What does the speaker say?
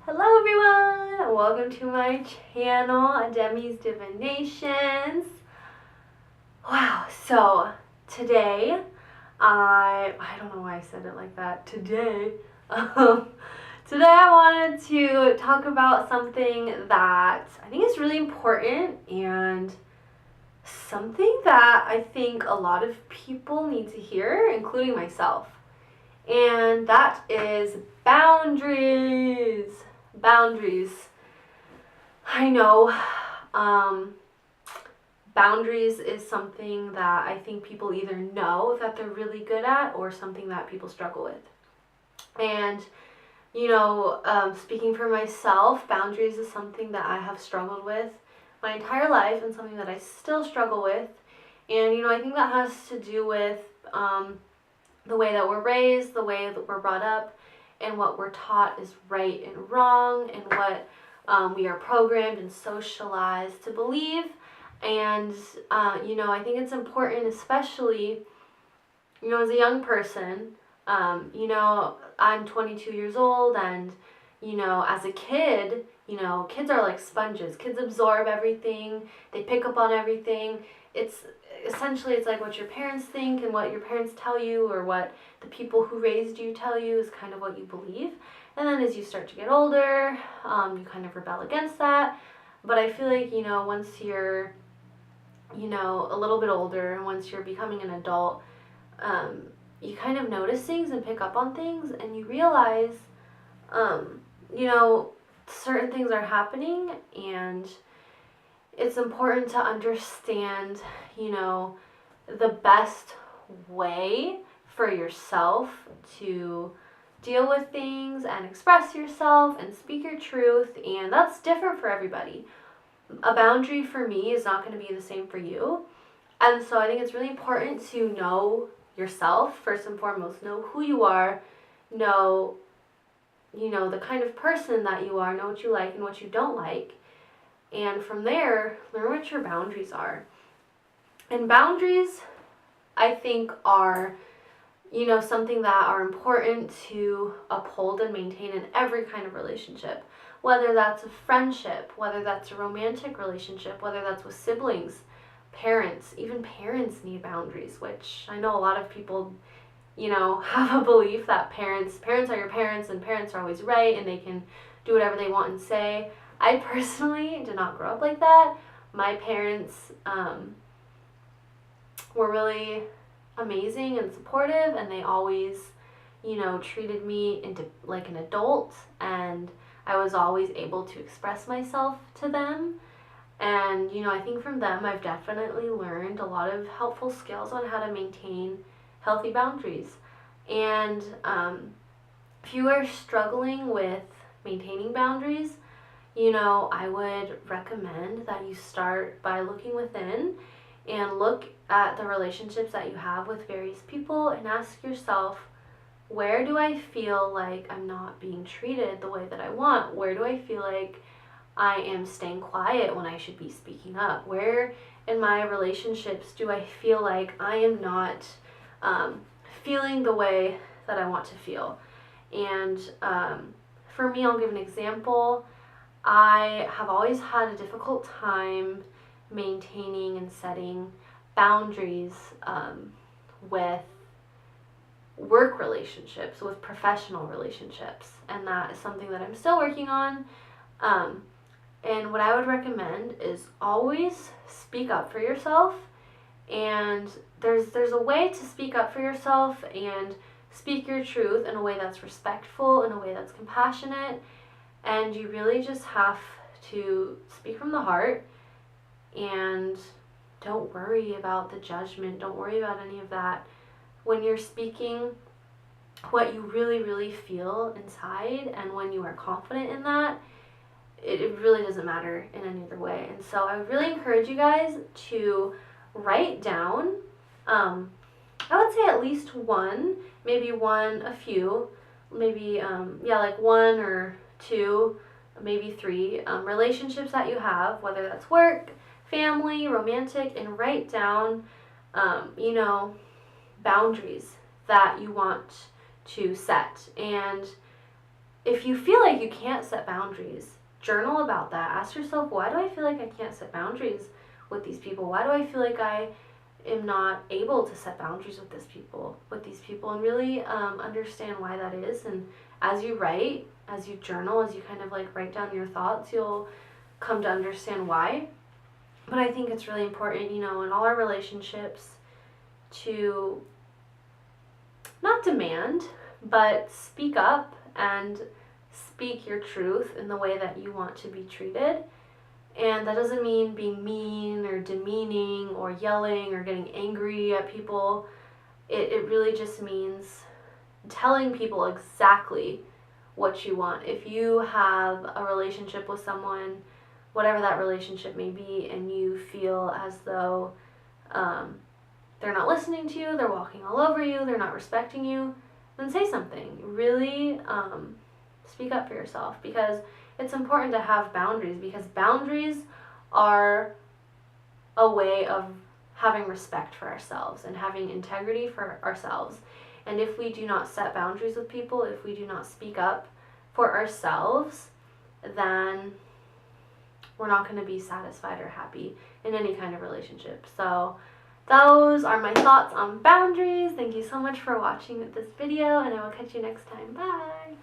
Hello everyone! Welcome to my channel, Demi's Divinations. Wow, so today, I don't know why I said it like that. Today, today I wanted to talk about something that I think is really important and something that I think a lot of people need to hear, including myself. And that is boundaries. Boundaries. I know boundaries is something that I think people either know that they're really good at or something that people struggle with. And, speaking for myself, boundaries is something that I have struggled with my entire life and something that I still struggle with. And, I think that has to do with the way that we're raised, the way that we're brought up, and what we're taught is right and wrong, and what we are programmed and socialized to believe. And, I think it's important, especially, as a young person, I'm 22 years old, and, as a kid, kids are like sponges. Kids absorb everything, they pick up on everything. It's like what your parents think and what your parents tell you, or what the people who raised you tell you is kind of what you believe. And then as you start to get older, you kind of rebel against that. But I feel like, once you're, a little bit older, and once you're becoming an adult, you kind of notice things and pick up on things, and you realize, certain things are happening, and it's important to understand, the best way for yourself to deal with things and express yourself and speak your truth, and that's different for everybody. A boundary for me is not going to be the same for you, and so I think it's really important to know yourself first and foremost. Know who you are, know, the kind of person that you are, know what you like and what you don't like, and from there, learn what your boundaries are. And boundaries, I think, are, something that are important to uphold and maintain in every kind of relationship. Whether that's a friendship, whether that's a romantic relationship, whether that's with siblings, parents. Even parents need boundaries, which I know a lot of people, have a belief that parents are your parents, and parents are always right, and they can do whatever they want and say. I personally did not grow up like that. My parents were really amazing and supportive, and they always, treated me into like an adult, and I was always able to express myself to them. And, I think from them I've definitely learned a lot of helpful skills on how to maintain healthy boundaries. And if you are struggling with maintaining boundaries, I would recommend that you start by looking within and look at the relationships that you have with various people and ask yourself, where do I feel like I'm not being treated the way that I want? Where do I feel like I am staying quiet when I should be speaking up? Where in my relationships do I feel like I am not feeling the way that I want to feel? And for me, I'll give an example. I have always had a difficult time maintaining and setting boundaries with work relationships, with professional relationships, and that is something that I'm still working on. And what I would recommend is always speak up for yourself. And there's a way to speak up for yourself and speak your truth in a way that's respectful, in a way that's compassionate, and you really just have to speak from the heart. And don't worry about the judgment, don't worry about any of that. When you're speaking what you really, really feel inside, and when you are confident in that, it really doesn't matter in any other way. And so I would really encourage you guys to write down, I would say at least one, maybe one, a few, maybe, like one or two, maybe three relationships that you have, whether that's work, family, romantic, and write down, boundaries that you want to set. And if you feel like you can't set boundaries, journal about that. Ask yourself, why do I feel like I can't set boundaries with these people? Why do I feel like I am not able to set boundaries with these people, and really understand why that is. And as you write, as you journal, as you kind of like write down your thoughts, you'll come to understand why. But I think it's really important, in all our relationships to not demand, but speak up and speak your truth in the way that you want to be treated. And that doesn't mean being mean or demeaning or yelling or getting angry at people. It really just means telling people exactly what you want. If you have a relationship with someone, whatever that relationship may be, and you feel as though they're not listening to you, they're walking all over you, they're not respecting you, then say something. Really speak up for yourself, because it's important to have boundaries, because boundaries are a way of having respect for ourselves and having integrity for ourselves. And if we do not set boundaries with people, if we do not speak up for ourselves, then we're not going to be satisfied or happy in any kind of relationship. So those are my thoughts on boundaries. Thank you so much for watching this video, and I will catch you next time. Bye!